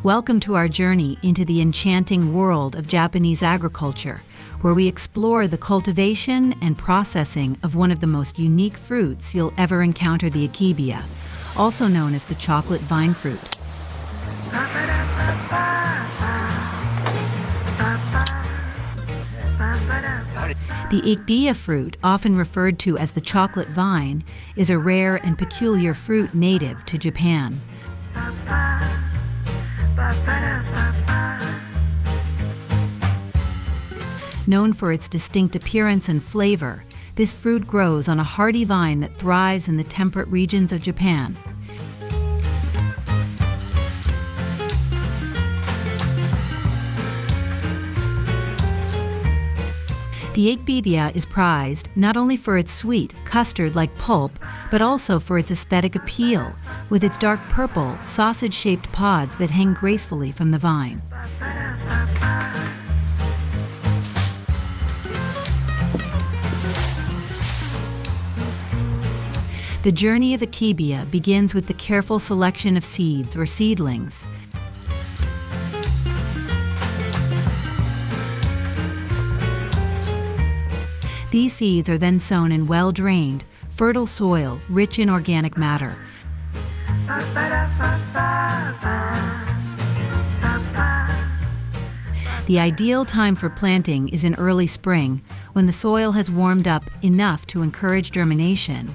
Welcome to our journey into the enchanting world of Japanese agriculture, where we explore the cultivation and processing of one of the most unique fruits you'll ever encounter, the Akebia, also known as the chocolate vine fruit. The Akebia fruit, often referred to as the chocolate vine, is a rare and peculiar fruit native to Japan. Known for its distinct appearance and flavor, this fruit grows on a hardy vine that thrives in the temperate regions of Japan. The Akebia is prized not only for its sweet, custard-like pulp, but also for its aesthetic appeal, with its dark purple, sausage-shaped pods that hang gracefully from the vine. The journey of Akebia begins with the careful selection of seeds or seedlings. These seeds are then sown in well-drained, fertile soil rich in organic matter. The ideal time for planting is in early spring, when the soil has warmed up enough to encourage germination.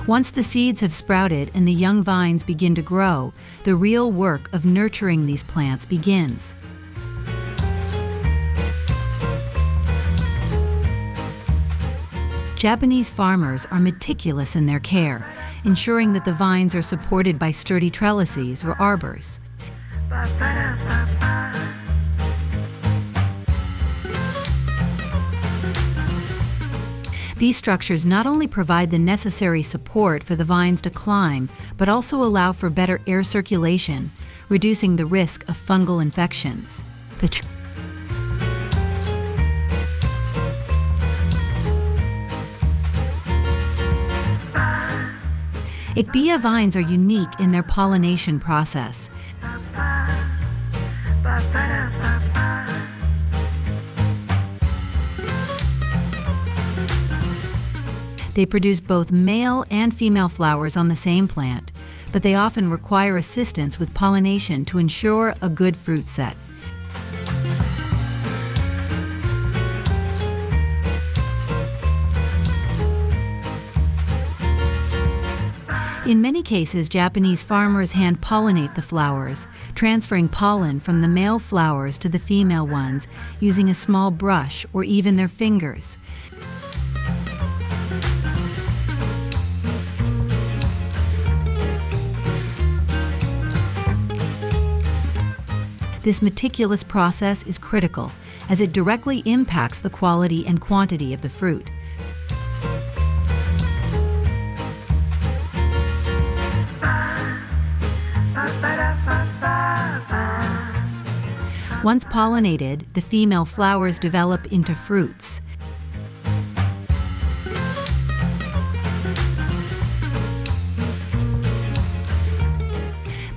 Once the seeds have sprouted and the young vines begin to grow, the real work of nurturing these plants begins. Japanese farmers are meticulous in their care, ensuring that the vines are supported by sturdy trellises or arbors. These structures not only provide the necessary support for the vines to climb, but also allow for better air circulation, reducing the risk of fungal infections. Akebia vines are unique in their pollination process. They produce both male and female flowers on the same plant, but they often require assistance with pollination to ensure a good fruit set. In many cases, Japanese farmers hand-pollinate the flowers, transferring pollen from the male flowers to the female ones using a small brush or even their fingers. This meticulous process is critical, as it directly impacts the quality and quantity of the fruit. Once pollinated, the female flowers develop into fruits.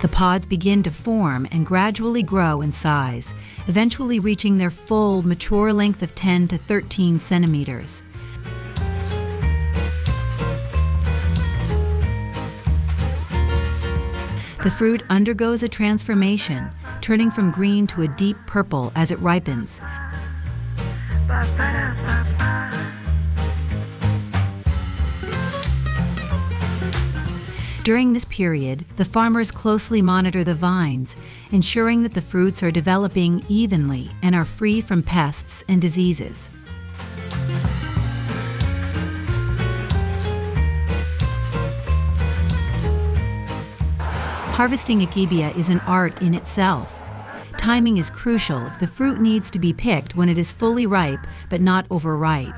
The pods begin to form and gradually grow in size, eventually reaching their full, mature length of 10 to 13 centimeters. The fruit undergoes a transformation, turning from green to a deep purple as it ripens. During this period, the farmers closely monitor the vines, ensuring that the fruits are developing evenly and are free from pests and diseases. Harvesting Akebia is an art in itself. Timing is crucial, as the fruit needs to be picked when it is fully ripe but not overripe.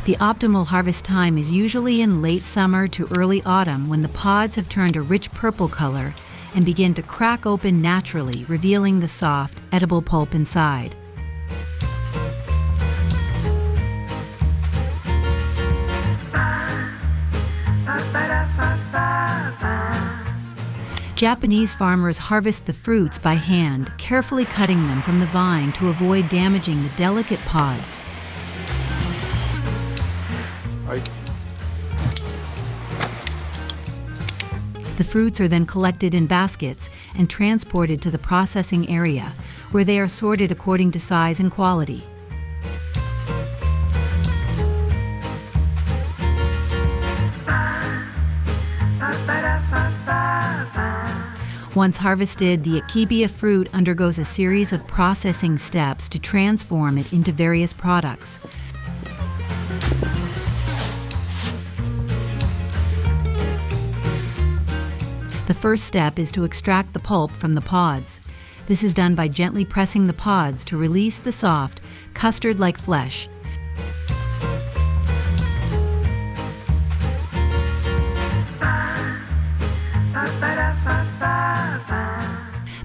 The optimal harvest time is usually in late summer to early autumn, when the pods have turned a rich purple color and begin to crack open naturally, revealing the soft, edible pulp inside. Japanese farmers harvest the fruits by hand, carefully cutting them from the vine to avoid damaging the delicate pods. The fruits are then collected in baskets and transported to the processing area, where they are sorted according to size and quality. Once harvested, the Akebia fruit undergoes a series of processing steps to transform it into various products. The first step is to extract the pulp from the pods. This is done by gently pressing the pods to release the soft, custard-like flesh.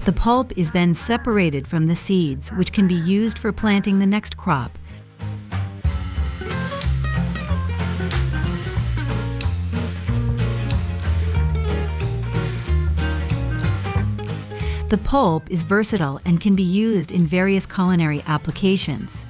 The pulp is then separated from the seeds, which can be used for planting the next crop. The pulp is versatile and can be used in various culinary applications.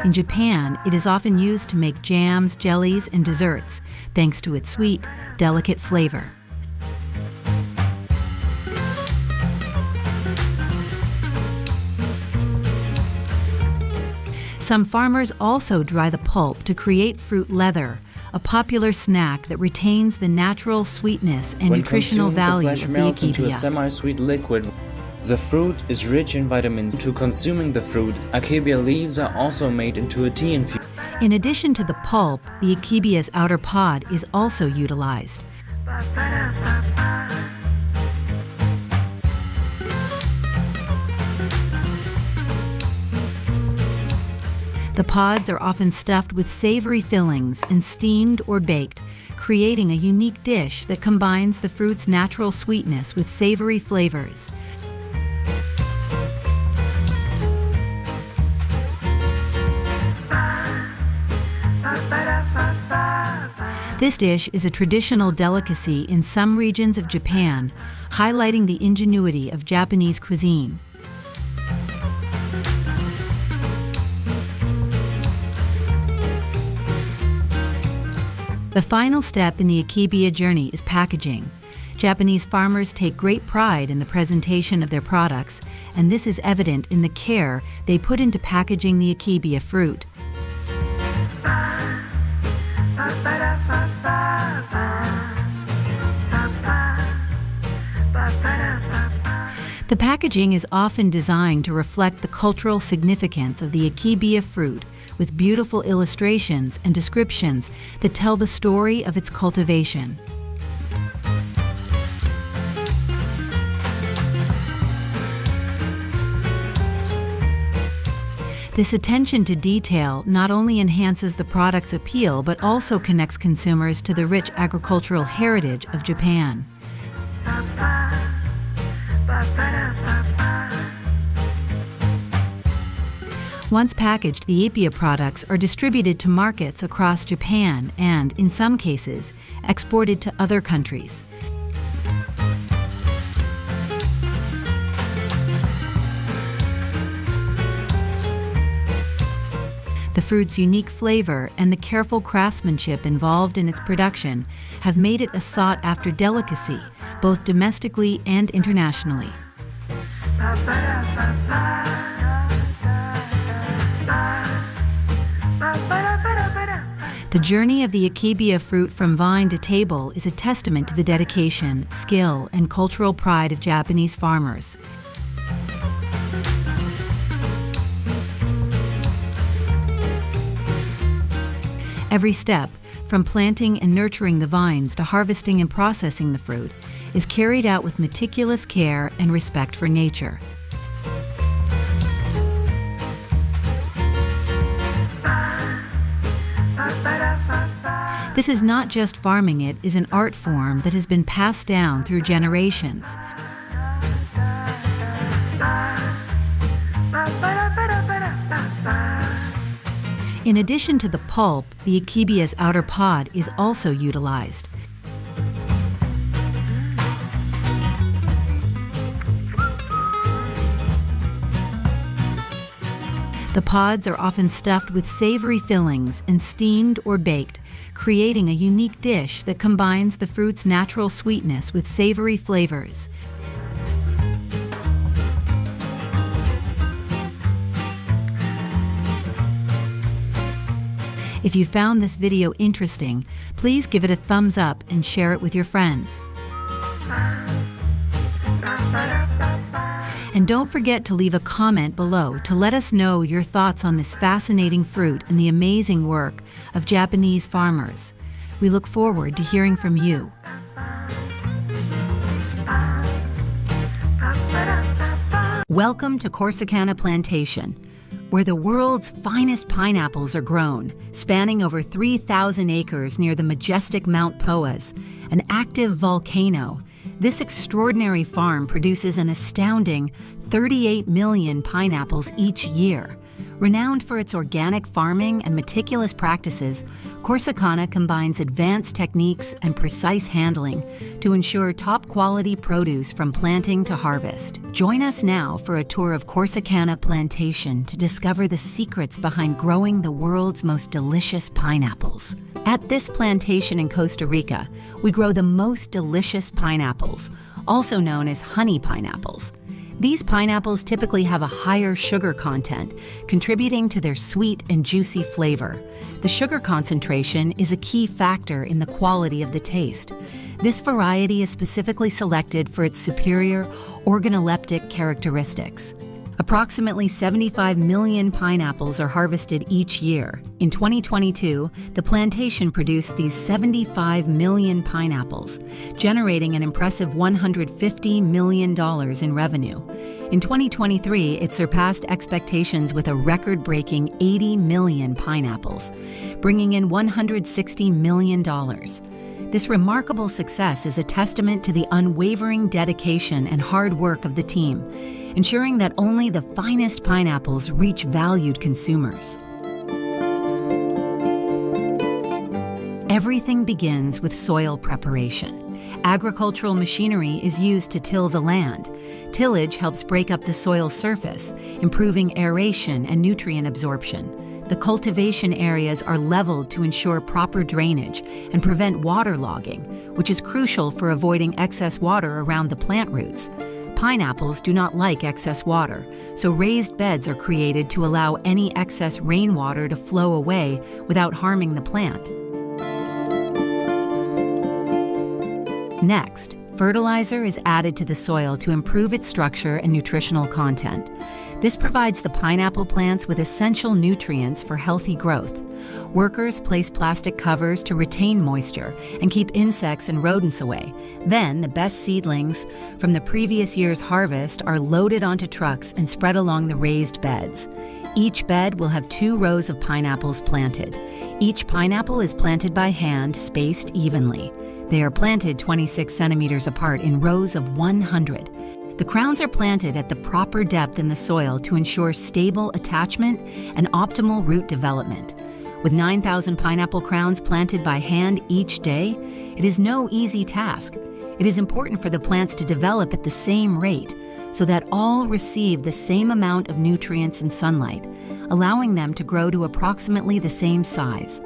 In Japan, it is often used to make jams, jellies, and desserts, thanks to its sweet, delicate flavor. Some farmers also dry the pulp to create fruit leather, a popular snack that retains the natural sweetness and nutritional value of the When consumed, the flesh melts into a Akebia. semi-sweet liquid. The fruit is rich in vitamins. To consuming the fruit, Akebia leaves are also made into a tea infusion. In addition to the pulp, the Akebia's outer pod is also utilized. The pods are often stuffed with savory fillings and steamed or baked, creating a unique dish that combines the fruit's natural sweetness with savory flavors. This dish is a traditional delicacy in some regions of Japan, highlighting the ingenuity of Japanese cuisine. The final step in the Akebia journey is packaging. Japanese farmers take great pride in the presentation of their products, and this is evident in the care they put into packaging the Akebia fruit. The packaging is often designed to reflect the cultural significance of the Akebia fruit, with beautiful illustrations and descriptions that tell the story of its cultivation. This attention to detail not only enhances the product's appeal, but also connects consumers to the rich agricultural heritage of Japan. Once packaged, the Akebia products are distributed to markets across Japan and, in some cases, exported to other countries. The fruit's unique flavor and the careful craftsmanship involved in its production have made it a sought-after delicacy, both domestically and internationally. The journey of the Akebia fruit from vine to table is a testament to the dedication, skill, and cultural pride of Japanese farmers. Every step, from planting and nurturing the vines to harvesting and processing the fruit, is carried out with meticulous care and respect for nature. This is not just farming, it is an art form that has been passed down through generations. In addition to the pulp, the Akebia's outer pod is also utilized. The pods are often stuffed with savory fillings and steamed or baked, creating a unique dish that combines the fruit's natural sweetness with savory flavors. If you found this video interesting, please give it a thumbs up and share it with your friends. And don't forget to leave a comment below to let us know your thoughts on this fascinating fruit and the amazing work of Japanese farmers. We look forward to hearing from you. Welcome to Corsicana Plantation, where the world's finest pineapples are grown, spanning over 3,000 acres near the majestic Mount Poas, an active volcano. This extraordinary farm produces an astounding 38 million pineapples each year. Renowned for its organic farming and meticulous practices, Corsicana combines advanced techniques and precise handling to ensure top-quality produce from planting to harvest. Join us now for a tour of Corsicana Plantation to discover the secrets behind growing the world's most delicious pineapples. At this plantation in Costa Rica, we grow the most delicious pineapples, also known as honey pineapples. These pineapples typically have a higher sugar content, contributing to their sweet and juicy flavor. The sugar concentration is a key factor in the quality of the taste. This variety is specifically selected for its superior organoleptic characteristics. Approximately 75 million pineapples are harvested each year. In 2022, the plantation produced these 75 million pineapples, generating an impressive $150 million in revenue. In 2023, it surpassed expectations with a record-breaking 80 million pineapples, bringing in $160 million. This remarkable success is a testament to the unwavering dedication and hard work of the team, ensuring that only the finest pineapples reach valued consumers. Everything begins with soil preparation. Agricultural machinery is used to till the land. Tillage helps break up the soil surface, improving aeration and nutrient absorption. The cultivation areas are leveled to ensure proper drainage and prevent waterlogging, which is crucial for avoiding excess water around the plant roots. Pineapples do not like excess water, so raised beds are created to allow any excess rainwater to flow away without harming the plant. Next, fertilizer is added to the soil to improve its structure and nutritional content. This provides the pineapple plants with essential nutrients for healthy growth. Workers place plastic covers to retain moisture and keep insects and rodents away. Then, the best seedlings from the previous year's harvest are loaded onto trucks and spread along the raised beds. Each bed will have 2 rows of pineapples planted. Each pineapple is planted by hand, spaced evenly. They are planted 26 centimeters apart in rows of 100. The crowns are planted at the proper depth in the soil to ensure stable attachment and optimal root development. With 9,000 pineapple crowns planted by hand each day, it is no easy task. It is important for the plants to develop at the same rate so that all receive the same amount of nutrients and sunlight, allowing them to grow to approximately the same size.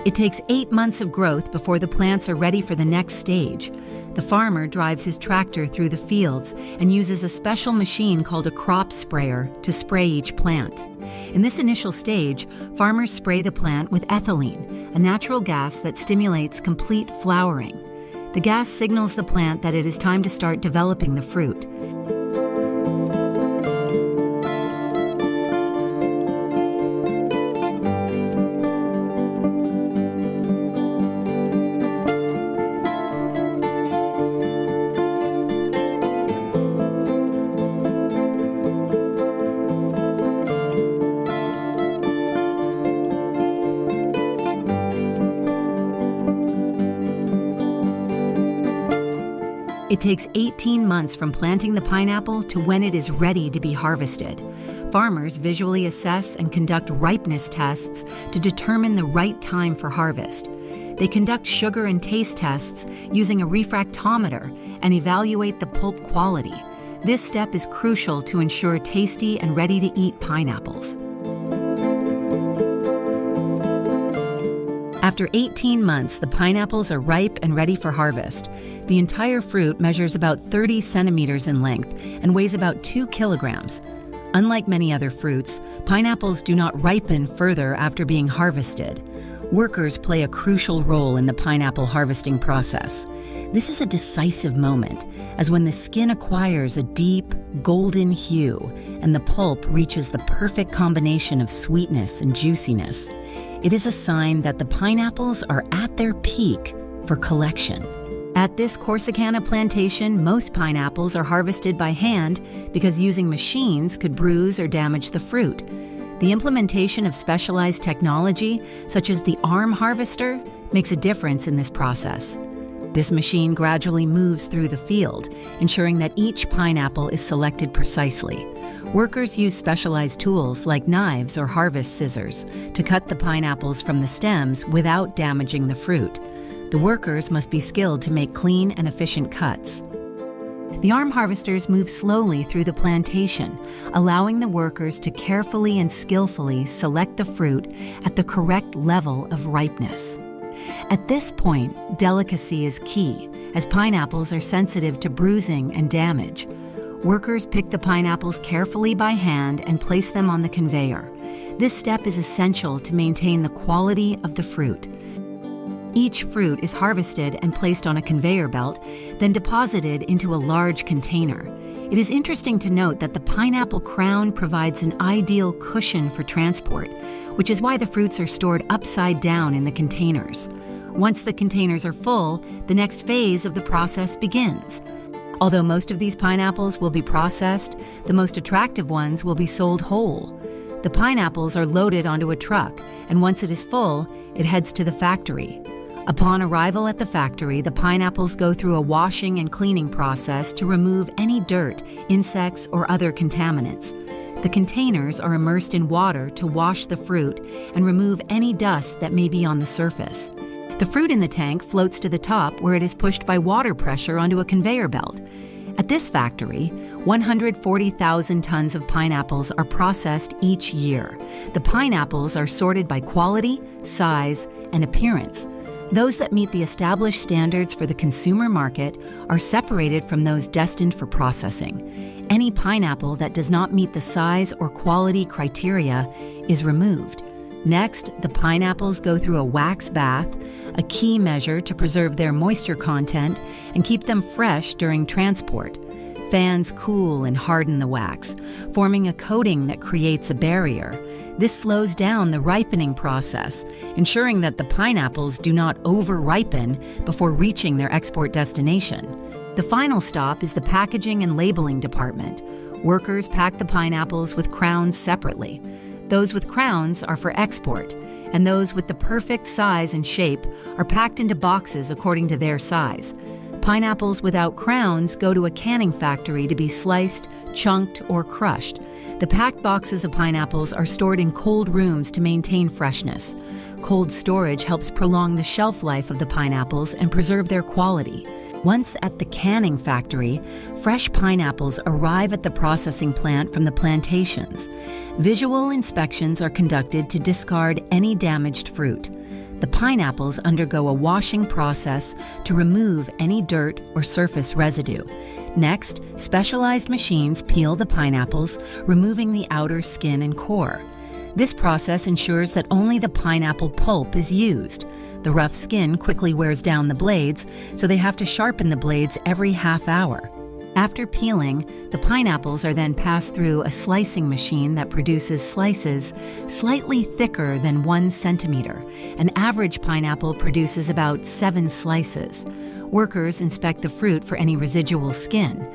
It takes 8 months of growth before the plants are ready for the next stage. The farmer drives his tractor through the fields and uses a special machine called a crop sprayer to spray each plant. In this initial stage, farmers spray the plant with ethylene, a natural gas that stimulates complete flowering. The gas signals the plant that it is time to start developing the fruit. It takes 18 months from planting the pineapple to when it is ready to be harvested. Farmers visually assess and conduct ripeness tests to determine the right time for harvest. They conduct sugar and taste tests using a refractometer and evaluate the pulp quality. This step is crucial to ensure tasty and ready-to-eat pineapples. After 18 months, the pineapples are ripe and ready for harvest. The entire fruit measures about 30 centimeters in length and weighs about 2 kilograms. Unlike many other fruits, pineapples do not ripen further after being harvested. Workers play a crucial role in the pineapple harvesting process. This is a decisive moment, as when the skin acquires a deep, golden hue and the pulp reaches the perfect combination of sweetness and juiciness, it is a sign that the pineapples are at their peak for collection. At this Corsicana plantation, most pineapples are harvested by hand because using machines could bruise or damage the fruit. The implementation of specialized technology, such as the arm harvester, makes a difference in this process. This machine gradually moves through the field, ensuring that each pineapple is selected precisely. Workers use specialized tools like knives or harvest scissors to cut the pineapples from the stems without damaging the fruit. The workers must be skilled to make clean and efficient cuts. The arm harvesters move slowly through the plantation, allowing the workers to carefully and skillfully select the fruit at the correct level of ripeness. At this point, delicacy is key, as pineapples are sensitive to bruising and damage. Workers pick the pineapples carefully by hand and place them on the conveyor. This step is essential to maintain the quality of the fruit. Each fruit is harvested and placed on a conveyor belt, then deposited into a large container. It is interesting to note that the pineapple crown provides an ideal cushion for transport, which is why the fruits are stored upside down in the containers. Once the containers are full, the next phase of the process begins. Although most of these pineapples will be processed, the most attractive ones will be sold whole. The pineapples are loaded onto a truck, and once it is full, it heads to the factory. Upon arrival at the factory, the pineapples go through a washing and cleaning process to remove any dirt, insects, or other contaminants. The containers are immersed in water to wash the fruit and remove any dust that may be on the surface. The fruit in the tank floats to the top where it is pushed by water pressure onto a conveyor belt. At this factory, 140,000 tons of pineapples are processed each year. The pineapples are sorted by quality, size, and appearance. Those that meet the established standards for the consumer market are separated from those destined for processing. Any pineapple that does not meet the size or quality criteria is removed. Next, the pineapples go through a wax bath, a key measure to preserve their moisture content and keep them fresh during transport. Fans cool and harden the wax, forming a coating that creates a barrier. This slows down the ripening process, ensuring that the pineapples do not over-ripen before reaching their export destination. The final stop is the packaging and labeling department. Workers pack the pineapples with crowns separately. Those with crowns are for export, and those with the perfect size and shape are packed into boxes according to their size. Pineapples without crowns go to a canning factory to be sliced, chunked, or crushed. The packed boxes of pineapples are stored in cold rooms to maintain freshness. Cold storage helps prolong the shelf life of the pineapples and preserve their quality. Once at the canning factory, fresh pineapples arrive at the processing plant from the plantations. Visual inspections are conducted to discard any damaged fruit. The pineapples undergo a washing process to remove any dirt or surface residue. Next, specialized machines peel the pineapples, removing the outer skin and core. This process ensures that only the pineapple pulp is used. The rough skin quickly wears down the blades, so they have to sharpen the blades every half hour. After peeling, the pineapples are then passed through a slicing machine that produces slices slightly thicker than 1 centimeter. An average pineapple produces about 7 slices. Workers inspect the fruit for any residual skin.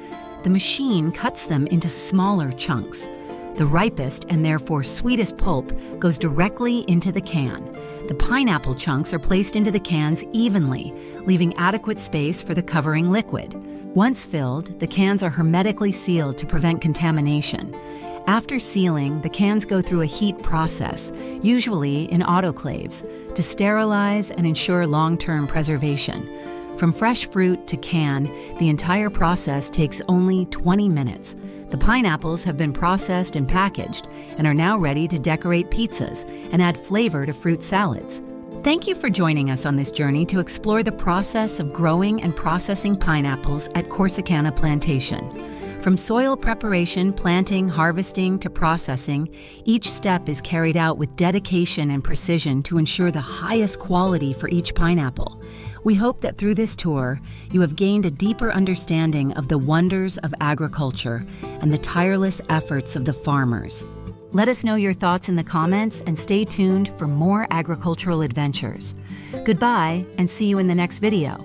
The machine cuts them into smaller chunks. The ripest and therefore sweetest pulp goes directly into the can. The pineapple chunks are placed into the cans evenly, leaving adequate space for the covering liquid. Once filled, the cans are hermetically sealed to prevent contamination. After sealing, the cans go through a heat process, usually in autoclaves, to sterilize and ensure long-term preservation. From fresh fruit to can, the entire process takes only 20 minutes. The pineapples have been processed and packaged and are now ready to decorate pizzas and add flavor to fruit salads. Thank you for joining us on this journey to explore the process of growing and processing pineapples at Corsicana Plantation. From soil preparation, planting, harvesting, to processing, each step is carried out with dedication and precision to ensure the highest quality for each pineapple. We hope that through this tour, you have gained a deeper understanding of the wonders of agriculture and the tireless efforts of the farmers. Let us know your thoughts in the comments and stay tuned for more agricultural adventures. Goodbye, and see you in the next video.